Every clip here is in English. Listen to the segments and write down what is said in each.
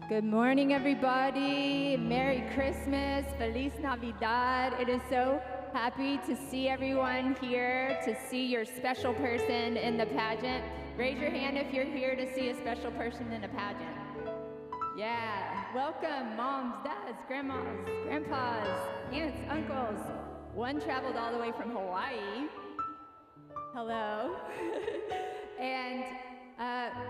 Good morning, everybody. Merry Christmas. Feliz Navidad. It is so happy to see everyone here, to see your special person in the pageant. Raise your hand if you're here to see a special person in a pageant. Yeah. Welcome, moms, dads, grandmas, grandpas, aunts, uncles. One traveled all the way from Hawaii. Hello. And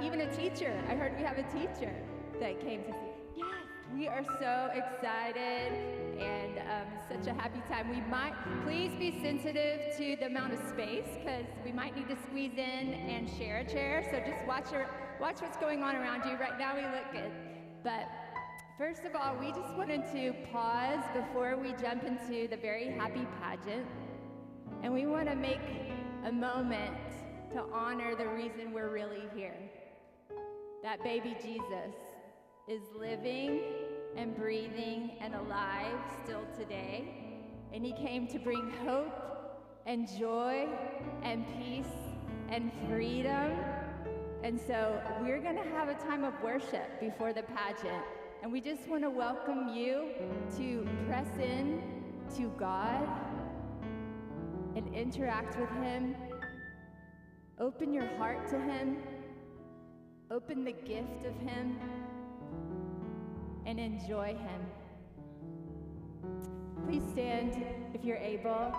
even a teacher. I heard we have a teacher that came to see. Yes, we are so excited and such a happy time. We might, please be sensitive to the amount of space because we might need to squeeze in and share a chair. So just watch what's going on around you. Right now we look good. But first of all, we just wanted to pause before we jump into the very happy pageant. And we want to make a moment to honor the reason we're really here. That baby Jesus is living and breathing and alive still today. And he came to bring hope and joy and peace and freedom. And so we're going to have a time of worship before the pageant. And we just want to welcome you to press in to God and interact with him. Open your heart to him. Open the gift of him. And enjoy him. Please stand if you're able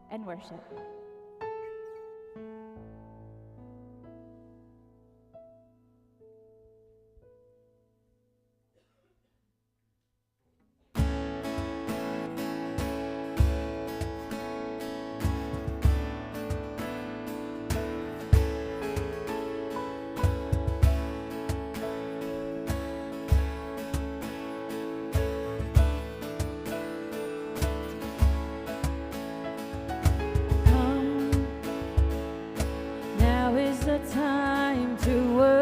and worship. Time to worship.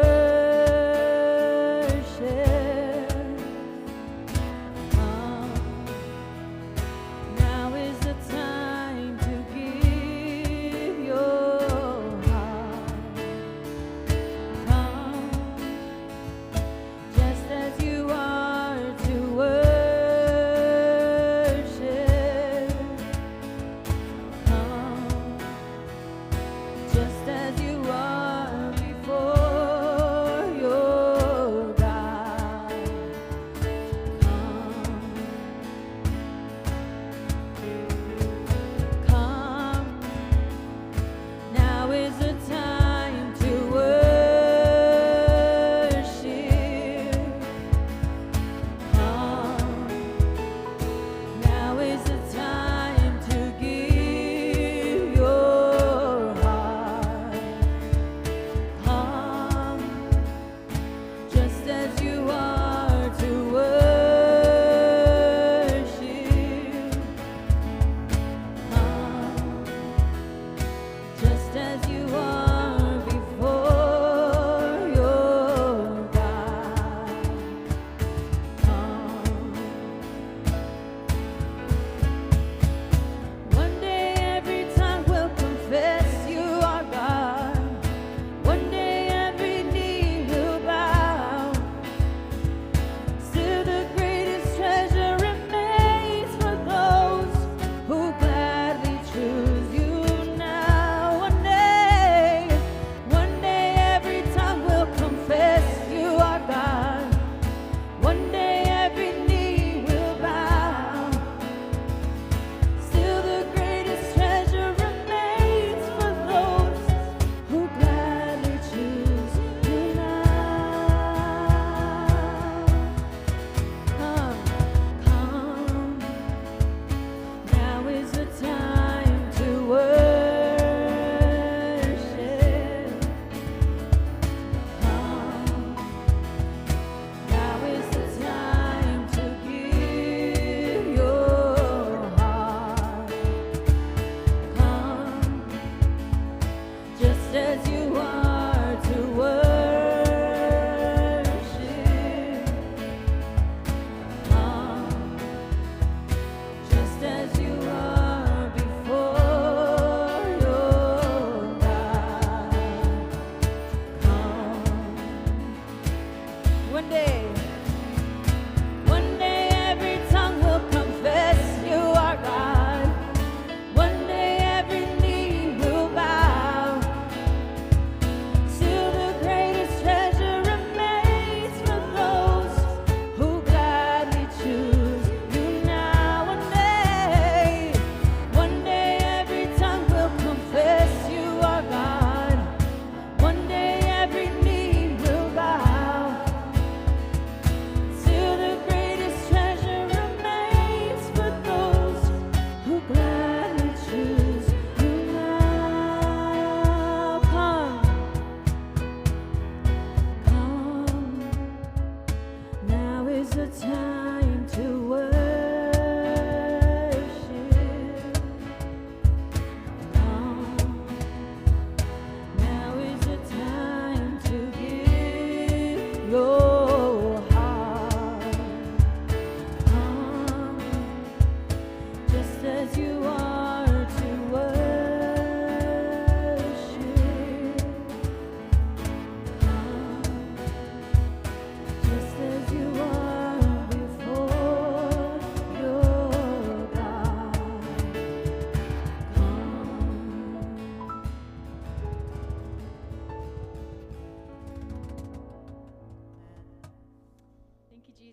Now is the time to give your heart. Come, just as you are to worship. Come, just as you are.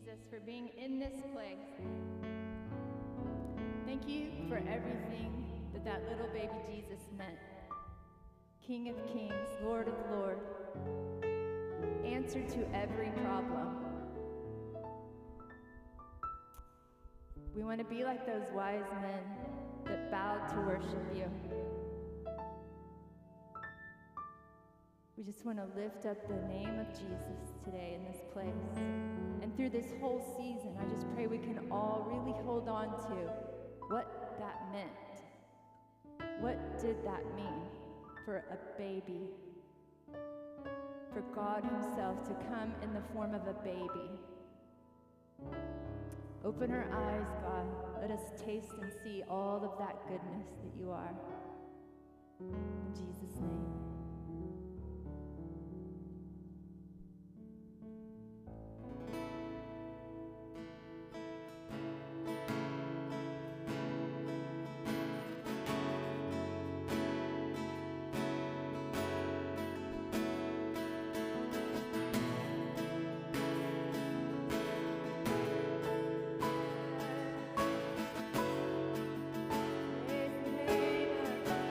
Jesus, for being in this place. Thank you for everything that little baby Jesus meant. King of kings, Lord of lords, answer to every problem. We want to be like those wise men that bowed to worship you. We just want to lift up the name of Jesus today in this place. And through this whole season, I just pray we can all really hold on to what that meant. What did that mean for a baby? For God himself to come in the form of a baby. Open our eyes, God. Let us taste and see all of that goodness that you are. In Jesus' name. Praise the name of Jesus.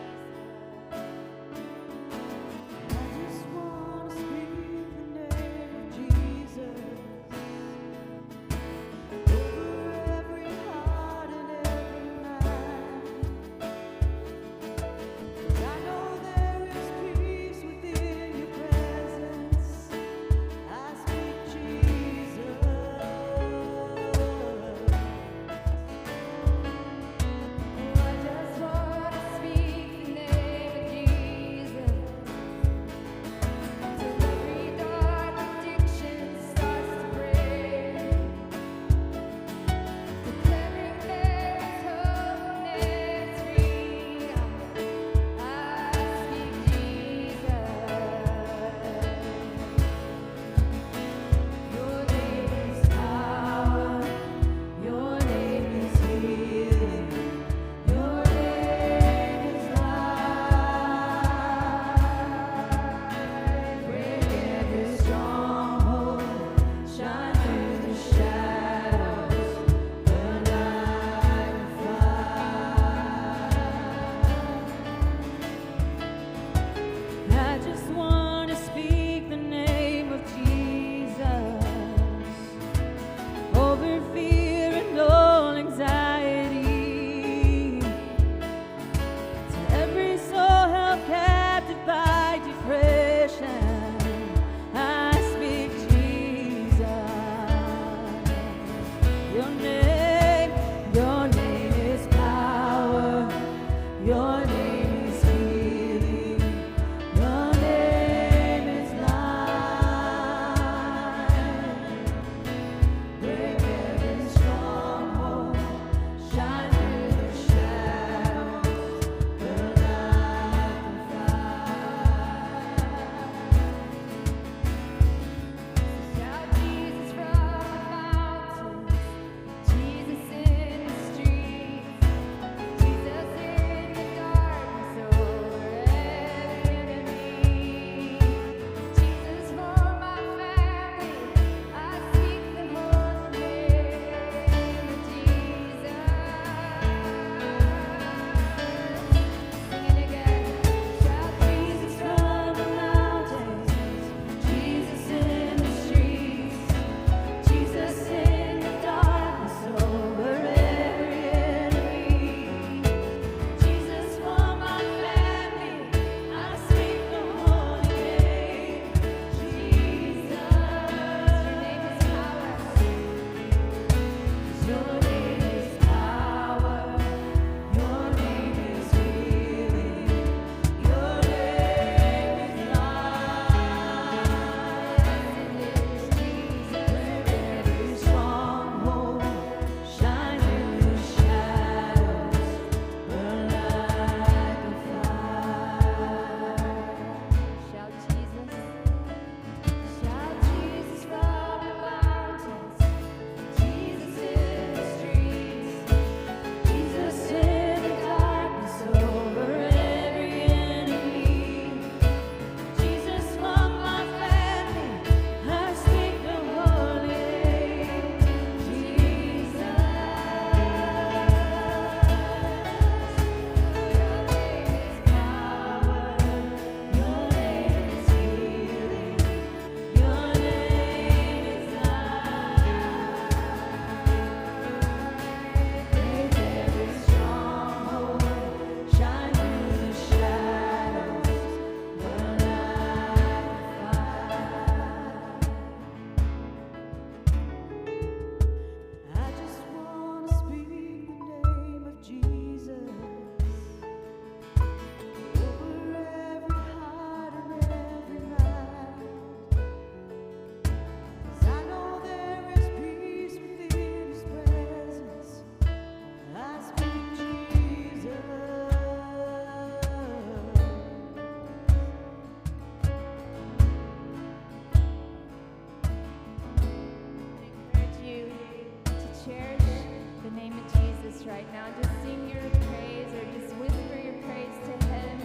Jesus right now. Just sing your praise or just whisper your praise to him.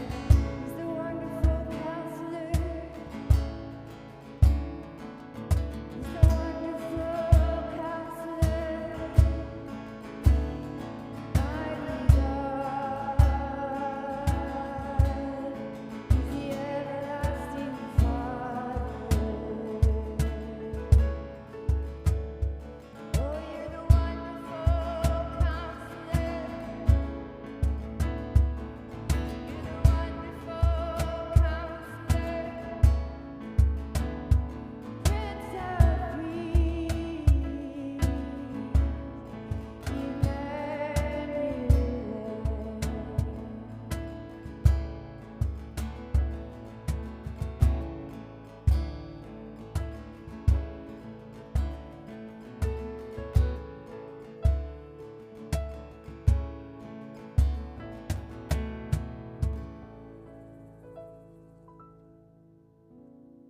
He's the wonderful counselor. He's the wonderful counselor. Mighty God. He's the everlasting Father. Oh, you're the wonderful counselor. You're the wonderful counselor. Prince of Peace. Emmanuel.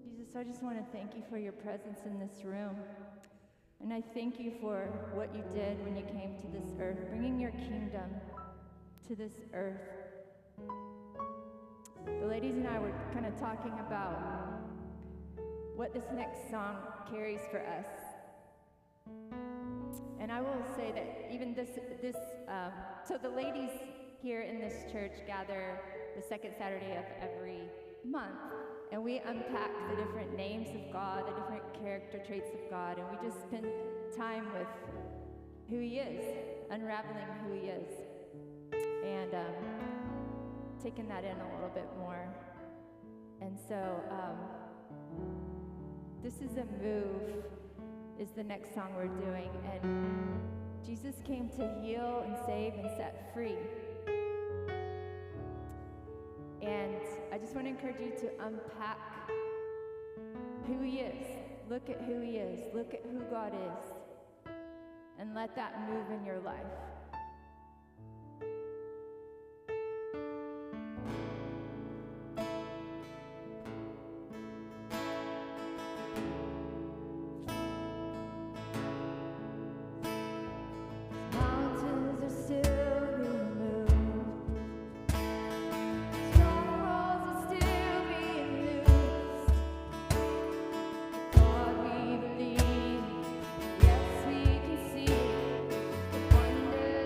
Jesus, I just want to thank you for your presence in this room. And I thank you for what you did when you came to this earth, bringing your kingdom to this earth. The ladies and I were kind of talking about what this next song carries for us. And I will say that even so the ladies here in this church gather the second Saturday of every month, and we unpack the different names of God, the different character traits of God, and we just spend time with who he is, unraveling who he is, and taking that in a little bit more. And so this is a move, is the next song we're doing, and Jesus came to heal and save and set free. And I just want to encourage you to unpack who he is. Look at who he is. Look at who God is. And let that move in your life. Mountains are still being moved. Strongholds are still being loosed. God, we believe. Yes, we can see the wonder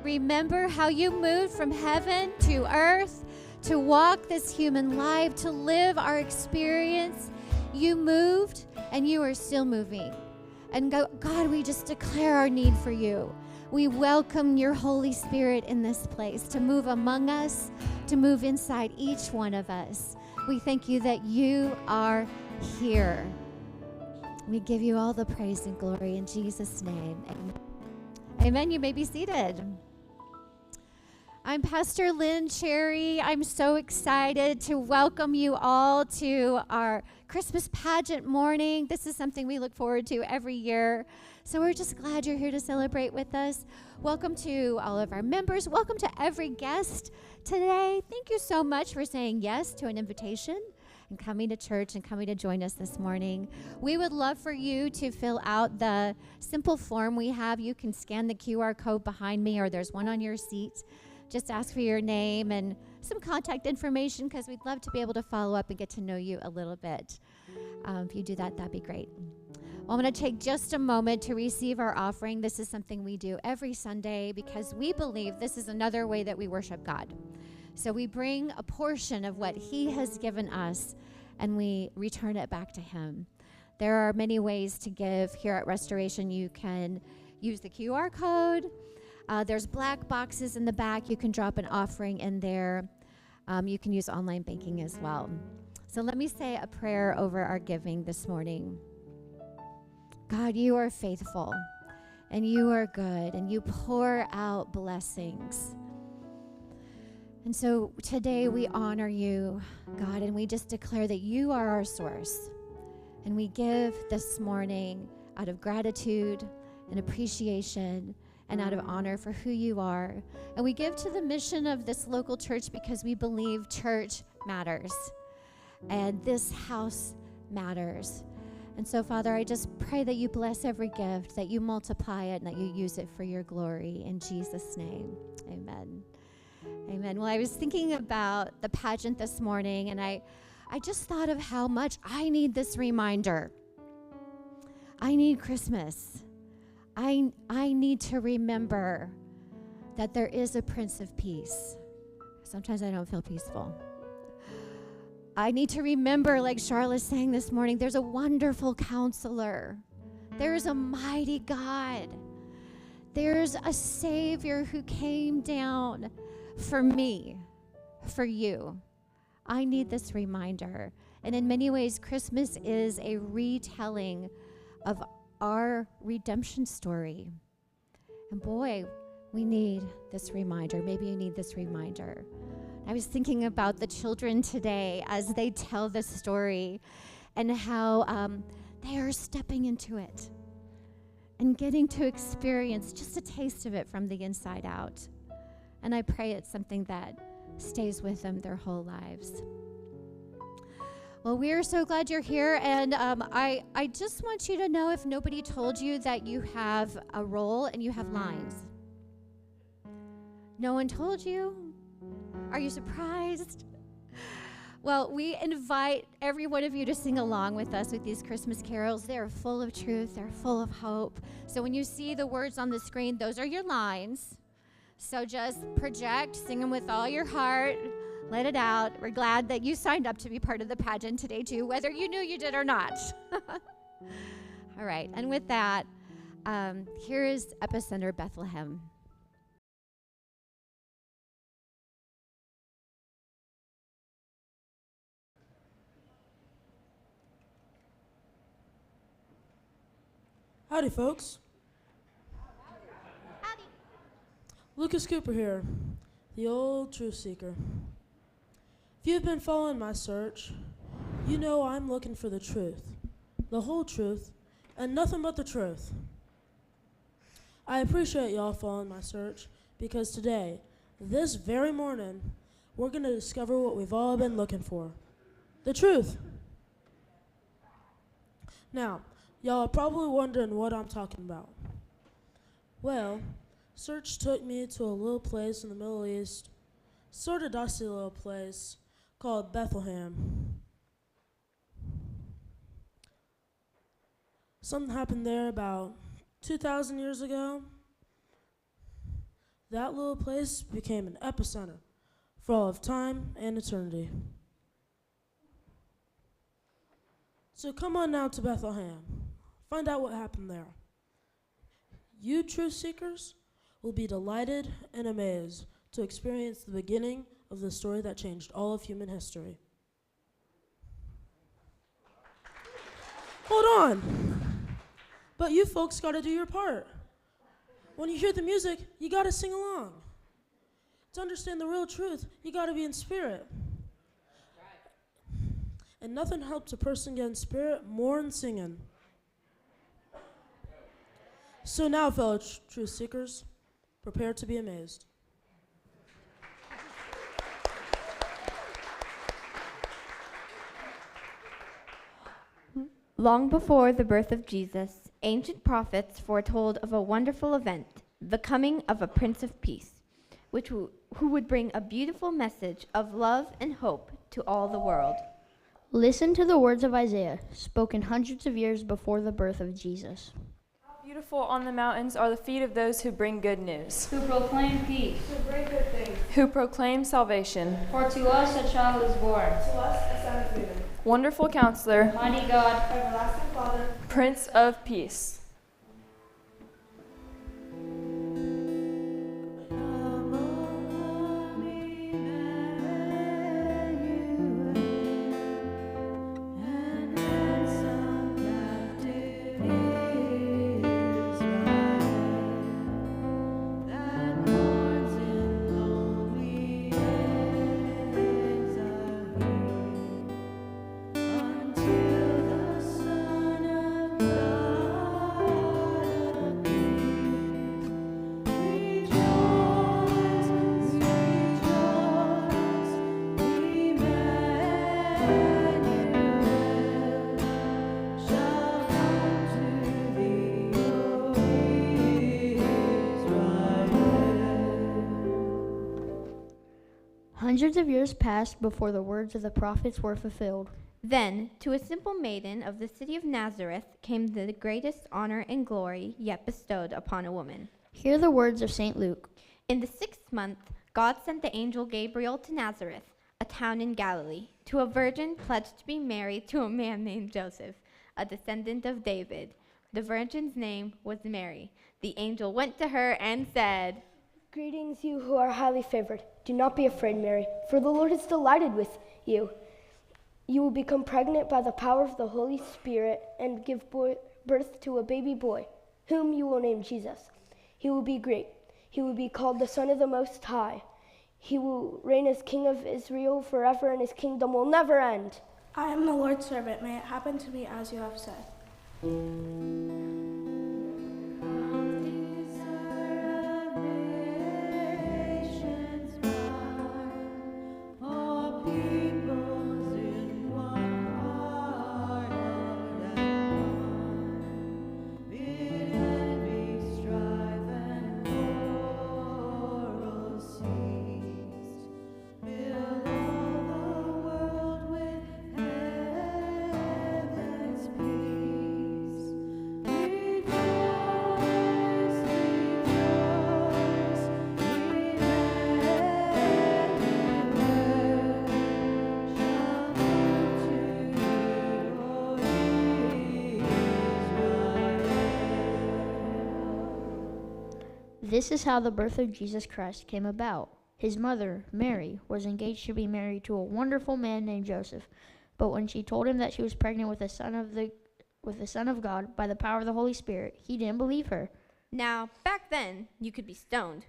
remember how you moved from heaven to earth to walk this human life, to live our experience. You moved and you are still moving. And God, we just declare our need for you. We welcome your Holy Spirit in this place to move among us, to move inside each one of us. We thank you that you are here. We give you all the praise and glory in Jesus' name. Amen. Amen. You may be seated. I'm Pastor Lynn Cherry. I'm so excited to welcome you all to our Christmas pageant morning. This is something we look forward to every year. So we're just glad you're here to celebrate with us. Welcome to all of our members. Welcome to every guest today. Thank you so much for saying yes to an invitation and coming to church and coming to join us this morning. We would love for you to fill out the simple form we have. You can scan the QR code behind me, or there's one on your seat. Just ask for your name and some contact information, because we'd love to be able to follow up and get to know you a little bit. If you do that, that'd be great. Well, I'm going to take just a moment to receive our offering. This is something we do every Sunday because we believe this is another way that we worship God. So we bring a portion of what He has given us and we return it back to Him. There are many ways to give here at Restoration. You can use the QR code. There's black boxes in the back. You can drop an offering in there. You can use online banking as well. So let me say a prayer over our giving this morning. God, you are faithful and you are good and you pour out blessings. And so today we honor you, God, and we just declare that you are our source. And we give this morning out of gratitude and appreciation and out of honor for who you are. And we give to the mission of this local church because we believe church matters. And this house matters. And so, Father, I just pray that you bless every gift, that you multiply it, and that you use it for your glory. In Jesus' name, amen. Amen. Well, I was thinking about the pageant this morning, and I just thought of how much I need this reminder. I need Christmas. I need to remember that there is a Prince of Peace. Sometimes I don't feel peaceful. I need to remember, like Charlotte sang this morning, there's a wonderful counselor. There is a mighty God. There's a Savior who came down for me, for you. I need this reminder. And in many ways, Christmas is a retelling of our redemption story. And boy, we need this reminder. Maybe you need this reminder. I was thinking about the children today as they tell the story and how they are stepping into it and getting to experience just a taste of it from the inside out. And I pray it's something that stays with them their whole lives. Well, we are so glad you're here, and I just want you to know, if nobody told you, that you have a role and you have lines. No one told you? Are you surprised? Well, we invite every one of you to sing along with us with these Christmas carols. They are full of truth. They're full of hope. So when you see the words on the screen, those are your lines. So just project, sing them with all your heart. Let it out. We're glad that you signed up to be part of the pageant today, too, whether you knew you did or not. All right. And with that, here is Epicenter Bethlehem. Howdy, folks. Howdy. Lucas Cooper here, the old truth seeker. If you've been following my search, you know I'm looking for the truth, the whole truth, and nothing but the truth. I appreciate y'all following my search because today, this very morning, we're going to discover what we've all been looking for, the truth. Now, y'all are probably wondering what I'm talking about. Well, search took me to a little place in the Middle East, sort of dusty little place called Bethlehem. Something happened there about 2,000 years ago. That little place became an epicenter for all of time and eternity. So come on now to Bethlehem. Find out what happened there. You truth seekers will be delighted and amazed to experience the beginning of the story that changed all of human history. Hold on. But you folks got to do your part. When you hear the music, you got to sing along. To understand the real truth, you got to be in spirit. And nothing helps a person get in spirit more than singing. So now, fellow truth seekers, prepare to be amazed. Long before the birth of Jesus, ancient prophets foretold of a wonderful event, the coming of a Prince of Peace, who would bring a beautiful message of love and hope to all the world. Listen to the words of Isaiah, spoken hundreds of years before the birth of Jesus. Beautiful on the mountains are the feet of those who bring good news, Who proclaim peace. To bring good things. who proclaim salvation. For to us a child is born. To us a son is given. Wonderful Counselor, Mighty God, Everlasting Father. Prince of Peace. Hundreds of years passed before the words of the prophets were fulfilled. Then, to a simple maiden of the city of Nazareth came the greatest honor and glory yet bestowed upon a woman. Hear the words of St. Luke. In the 6th month, God sent the angel Gabriel to Nazareth, a town in Galilee, to a virgin pledged to be married to a man named Joseph, a descendant of David. The virgin's name was Mary. The angel went to her and said, Greetings, you who are highly favored. Do not be afraid, Mary, for the Lord is delighted with you. You will become pregnant by the power of the Holy Spirit and give birth to a baby boy, whom you will name Jesus. He will be great. He will be called the Son of the Most High. He will reign as King of Israel forever, and his kingdom will never end. I am the Lord's servant. May it happen to me as you have said. This is how the birth of Jesus Christ came about. His mother, Mary, was engaged to be married to a wonderful man named Joseph. But when she told him that she was pregnant with the Son of God by the power of the Holy Spirit, he didn't believe her. Now, back then, you could be stoned,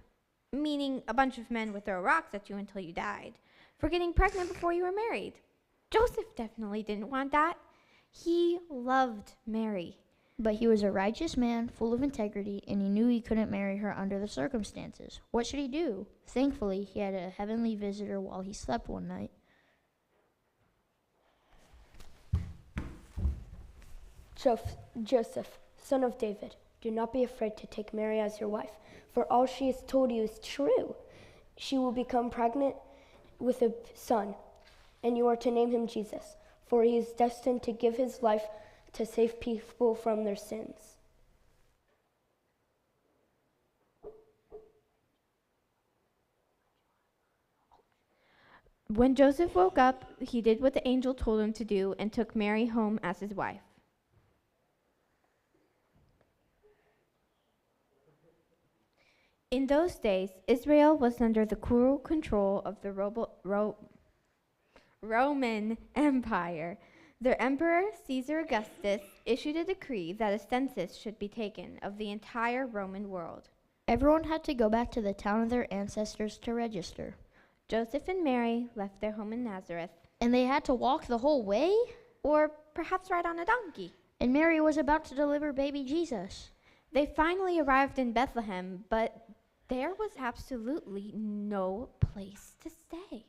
meaning a bunch of men would throw rocks at you until you died, for getting pregnant before you were married. Joseph definitely didn't want that. He loved Mary. But he was a righteous man, full of integrity, and he knew he couldn't marry her under the circumstances. What should he do? Thankfully, he had a heavenly visitor while he slept one night. Joseph, son of David, do not be afraid to take Mary as your wife, for all she has told you is true. She will become pregnant with a son, and you are to name him Jesus, for he is destined to give his life to save people from their sins. When Joseph woke up, he did what the angel told him to do and took Mary home as his wife. In those days, Israel was under the cruel control of the Roman Empire. Their emperor, Caesar Augustus, issued a decree that a census should be taken of the entire Roman world. Everyone had to go back to the town of their ancestors to register. Joseph and Mary left their home in Nazareth. And they had to walk the whole way? Or perhaps ride on a donkey. And Mary was about to deliver baby Jesus. They finally arrived in Bethlehem, but there was absolutely no place to stay.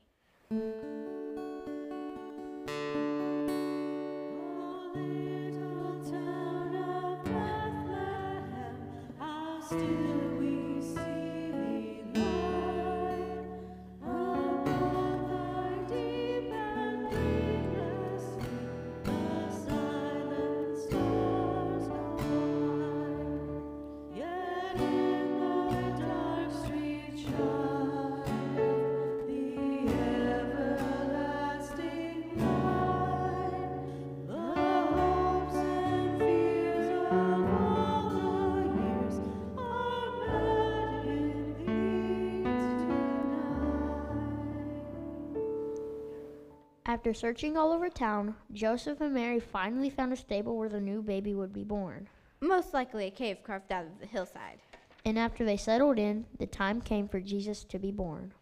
After searching all over town, Joseph and Mary finally found a stable where the new baby would be born. Most likely a cave carved out of the hillside. And after they settled in, the time came for Jesus to be born.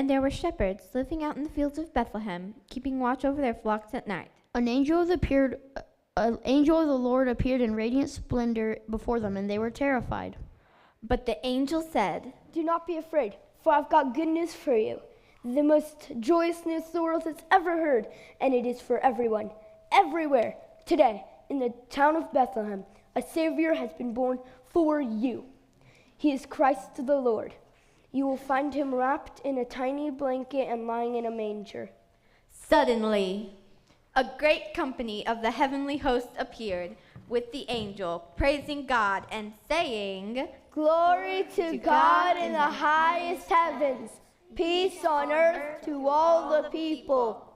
And there were shepherds living out in the fields of Bethlehem, keeping watch over their flocks at night. An angel of the Lord appeared in radiant splendor before them, and they were terrified. But the angel said, Do not be afraid, for I've got good news for you. The most joyous news the world has ever heard, and it is for everyone, everywhere. Today, in the town of Bethlehem, a Savior has been born for you. He is Christ the Lord. You will find him wrapped in a tiny blanket and lying in a manger. Suddenly, a great company of the heavenly hosts appeared with the angel, praising God and saying, Glory to God in the highest heavens, peace on earth to all the people.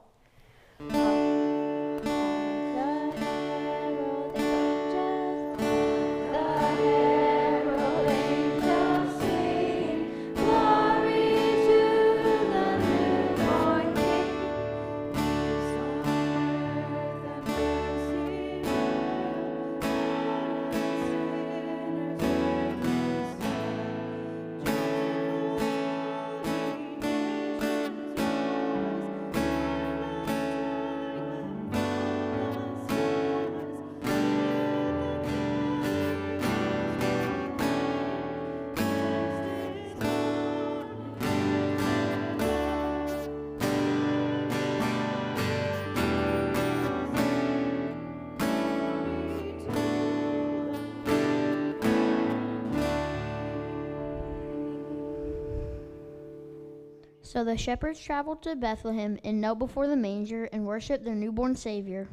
So the shepherds traveled to Bethlehem and knelt before the manger and worshiped their newborn Savior.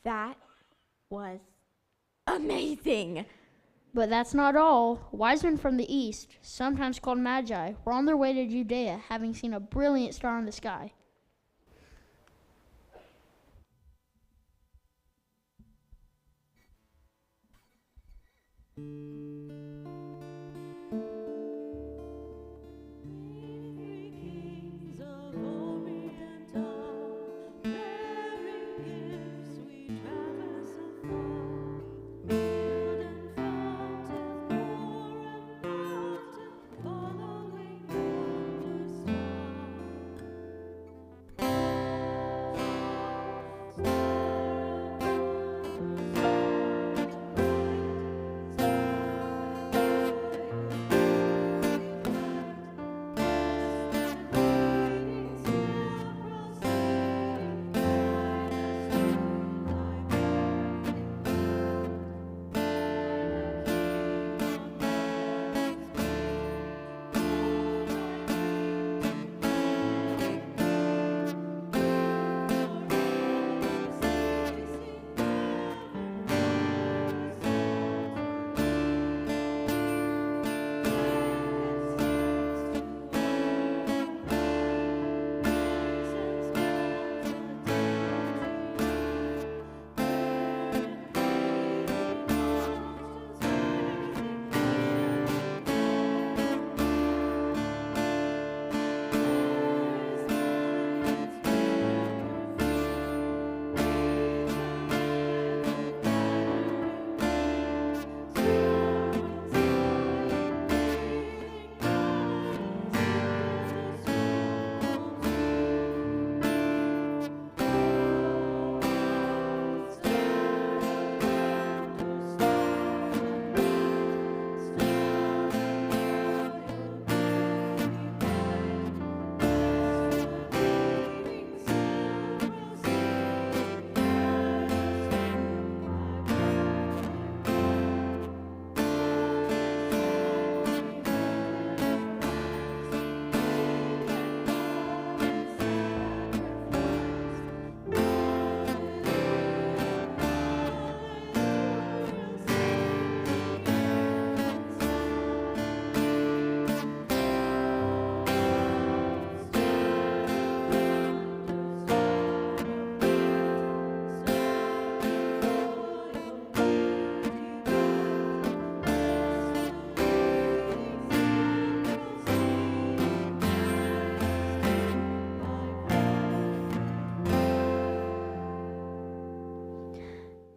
That was amazing. But that's not all. Wise men from the east, sometimes called magi, were on their way to Judea, having seen a brilliant star in the sky.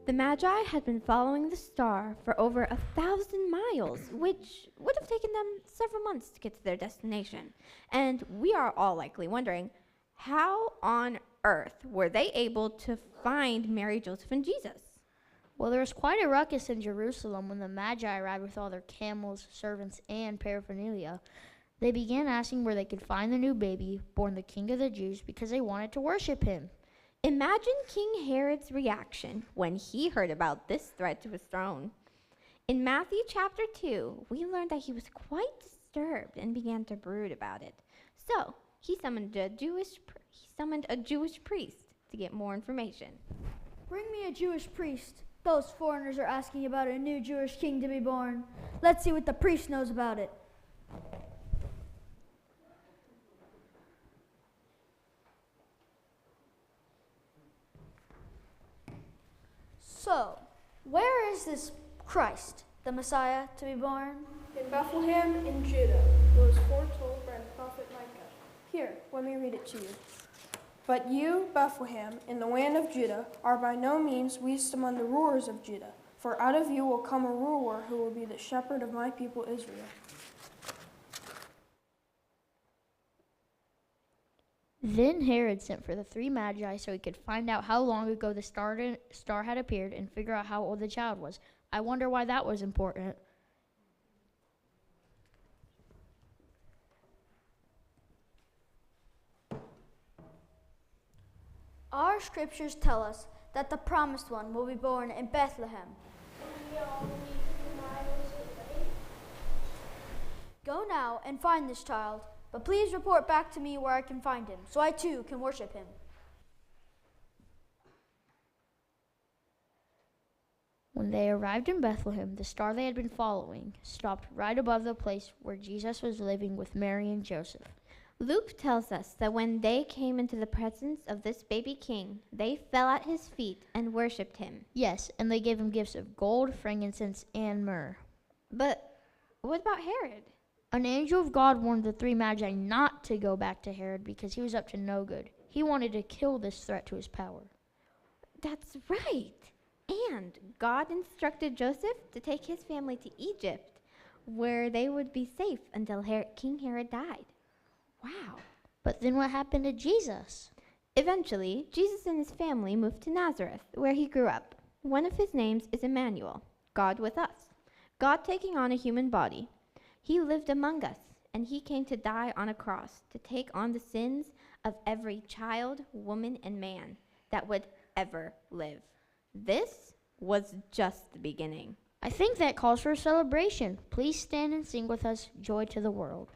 The Magi had been following the star for over 1,000 miles, which would have taken them several months to get to their destination. And we are all likely wondering, how on earth were they able to find Mary, Joseph, and Jesus? Well, there was quite a ruckus in Jerusalem when the Magi arrived with all their camels, servants, and paraphernalia. They began asking where they could find the new baby, born the King of the Jews, because they wanted to worship him. Imagine King Herod's reaction when he heard about this threat to his throne. In Matthew chapter 2, we learned that he was quite disturbed and began to brood about it. So he summoned a Jewish priest to get more information. Bring me a Jewish priest. Those foreigners are asking about a new Jewish king to be born. Let's see what the priest knows about it. So, where is this Christ, the Messiah, to be born? In Bethlehem in Judah, it was foretold by the prophet Micah. Here, let me read it to you. But you, Bethlehem, in the land of Judah, are by no means least among the rulers of Judah, for out of you will come a ruler who will be the shepherd of my people Israel. Then Herod sent for the 3 Magi so he could find out how long ago the star had appeared and figure out how old the child was. I wonder why that was important. Our scriptures tell us that the promised one will be born in Bethlehem. Go now and find this child, but please report back to me where I can find him, so I too can worship him. When they arrived in Bethlehem, the star they had been following stopped right above the place where Jesus was living with Mary and Joseph. Luke tells us that when they came into the presence of this baby king, they fell at his feet and worshipped him. Yes, and they gave him gifts of gold, frankincense, and myrrh. But what about Herod? An angel of God warned the three magi not to go back to Herod because he was up to no good. He wanted to kill this threat to his power. That's right. And God instructed Joseph to take his family to Egypt, where they would be safe until King Herod died. Wow. But then what happened to Jesus? Eventually, Jesus and his family moved to Nazareth, where he grew up. One of his names is Emmanuel, God with us, God taking on a human body. He lived among us, and he came to die on a cross to take on the sins of every child, woman, and man that would ever live. This was just the beginning. I think that calls for a celebration. Please stand and sing with us, Joy to the World.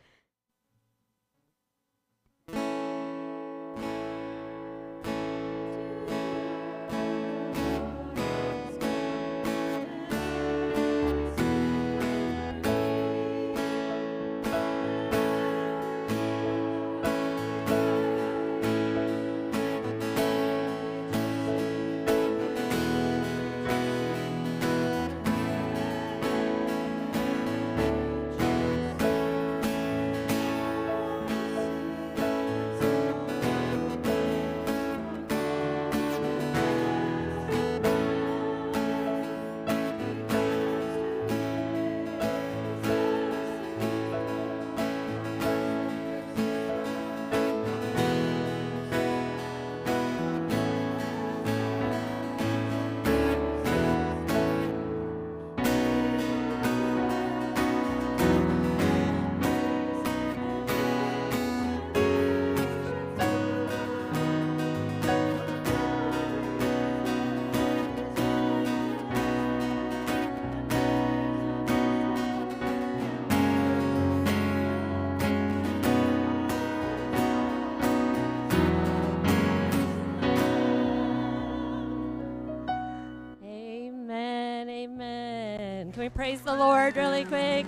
Can we praise the Lord really quick?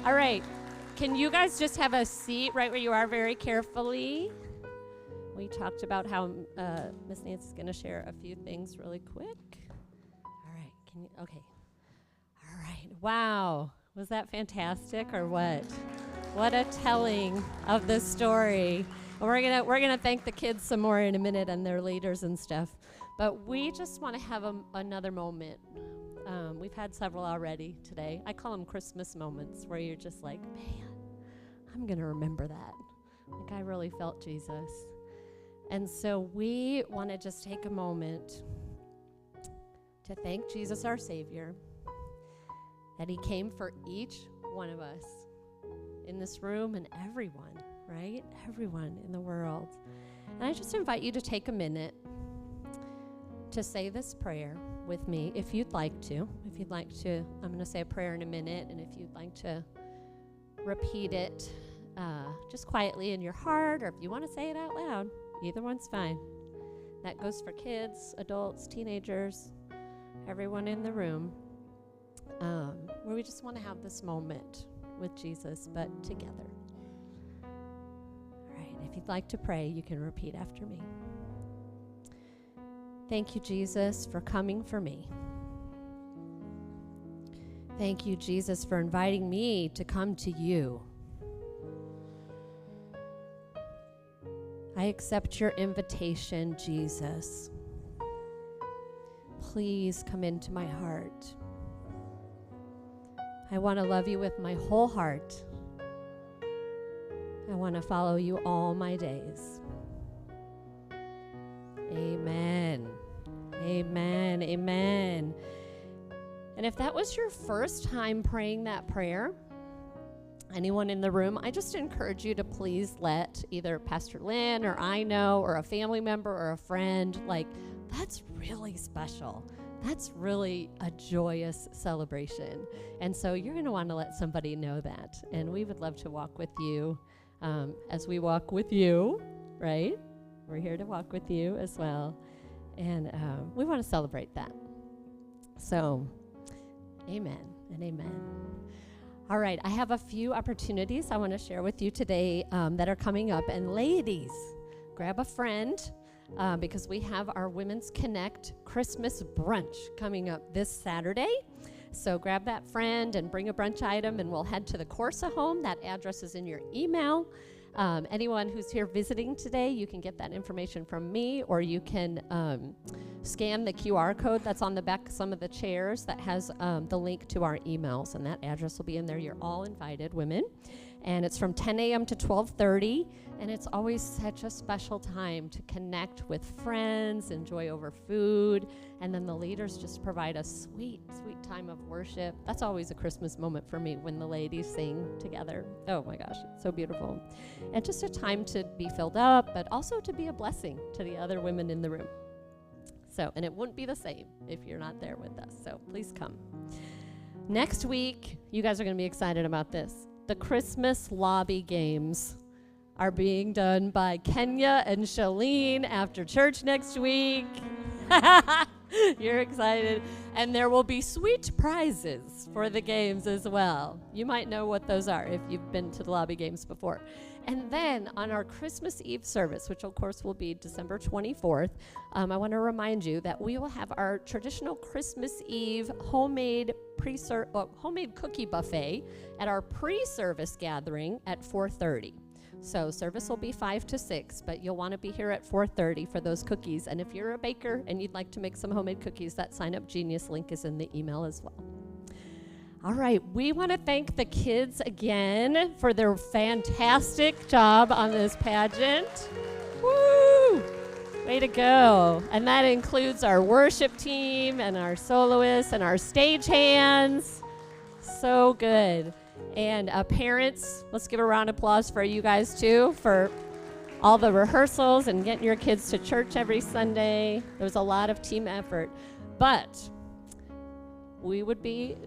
All right. Can you guys just have a seat right where you are very carefully? We talked about how Miss Nancy's going to share a few things really quick. All right. Okay. All right. Wow. Was that fantastic or what? What a telling of the story. We're gonna thank the kids some more in a minute and their leaders and stuff. But we just want to have another moment. We've had several already today. I call them Christmas moments where you're just like, man, I'm going to remember that. Like I really felt Jesus. And so we want to just take a moment to thank Jesus, our Savior, that he came for each one of us in this room and everyone, right? Everyone in the world. And I just invite you to take a minute to say this prayer with me if you'd like to. If you'd like to, I'm going to say a prayer in a minute, and if you'd like to repeat it just quietly in your heart, or if you want to say it out loud, either one's fine. That goes for kids, adults, teenagers, everyone in the room, where we just want to have this moment with Jesus, but together. All right, if you'd like to pray, you can repeat after me. Thank you, Jesus, for coming for me. Thank you, Jesus, for inviting me to come to you. I accept your invitation, Jesus. Please come into my heart. I want to love you with my whole heart. I want to follow you all my days. Amen. Amen. Amen. And if that was your first time praying that prayer, anyone in the room, I just encourage you to please let either Pastor Lynn or I know, or a family member or a friend, like, that's really special. That's really a joyous celebration. And so you're going to want to let somebody know that. And we would love to walk with you as we walk with you, right? We're here to walk with you as well. And we want to celebrate that. So, amen and amen. All right, I have a few opportunities I want to share with you today that are coming up. And ladies, grab a friend because we have our Women's Connect Christmas brunch coming up this Saturday. So grab that friend and bring a brunch item, and we'll head to the Corsa home. That address is in your email. Anyone who's here visiting today, you can get that information from me, or you can scan the QR code that's on the back of some of the chairs that has the link to our emails, and that address will be in there. You're all invited, women. And it's from 10 a.m. to 12:30, and it's always such a special time to connect with friends, enjoy over food, and then the leaders just provide a sweet, sweet time of worship. That's always a Christmas moment for me when the ladies sing together. Oh my gosh, it's so beautiful. And just a time to be filled up, but also to be a blessing to the other women in the room. So, and it wouldn't be the same if you're not there with us, so please come. Next week, you guys are going to be excited about this. The Christmas Lobby Games are being done by Kenya and Shalene after church next week. You're excited. And there will be sweet prizes for the games as well. You might know what those are if you've been to the Lobby Games before. And then on our Christmas Eve service, which of course will be December 24th, I want to remind you that we will have our traditional Christmas Eve homemade cookie buffet at our pre-service gathering at 4:30. So service will be 5 to 6, but you'll want to be here at 4:30 for those cookies. And if you're a baker and you'd like to make some homemade cookies, that Sign Up Genius link is in the email as well. All right, we want to thank the kids again for their fantastic job on this pageant. Woo! Way to go. And that includes our worship team and our soloists and our stagehands. So good. And parents, let's give a round of applause for you guys too for all the rehearsals and getting your kids to church every Sunday. There was a lot of team effort. But we would be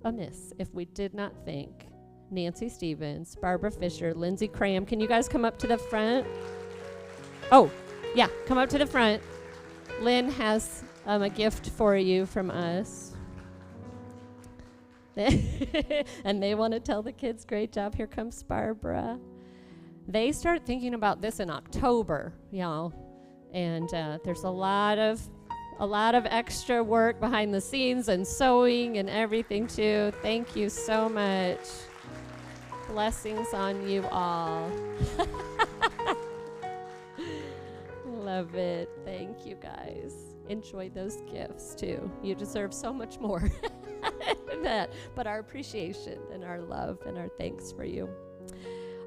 amiss if we did not thank Nancy Stevens, Barbara Fisher, Lindsay Cram. Can you guys come up to the front? Oh, yeah, come up to the front. Lynn has a gift for you from us. And they want to tell the kids, great job. Here comes Barbara. They start thinking about this in October, y'all. And there's a lot of extra work behind the scenes and sewing and everything too. Thank you so much. Blessings on you all. Love it. Thank you guys. Enjoy those gifts too. You deserve so much more than that. But our appreciation and our love and our thanks for you.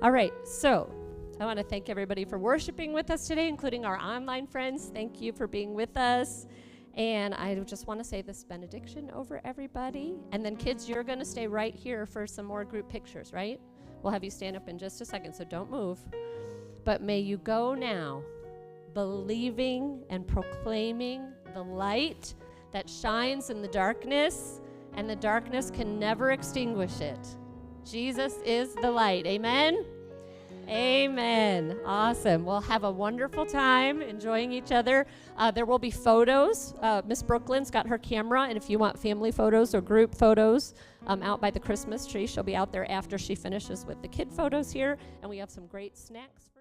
All right, so I want to thank everybody for worshiping with us today, including our online friends. Thank you for being with us. And I just want to say this benediction over everybody. And then kids, you're going to stay right here for some more group pictures, right? We'll have you stand up in just a second, so don't move. But may you go now, believing and proclaiming the light that shines in the darkness, and the darkness can never extinguish it. Jesus is the light. Amen? Amen. Awesome. We'll have a wonderful time enjoying each other. There will be photos. Miss Brooklyn's got her camera, and if you want family photos or group photos out by the Christmas tree, she'll be out there after she finishes with the kid photos here, and we have some great snacks.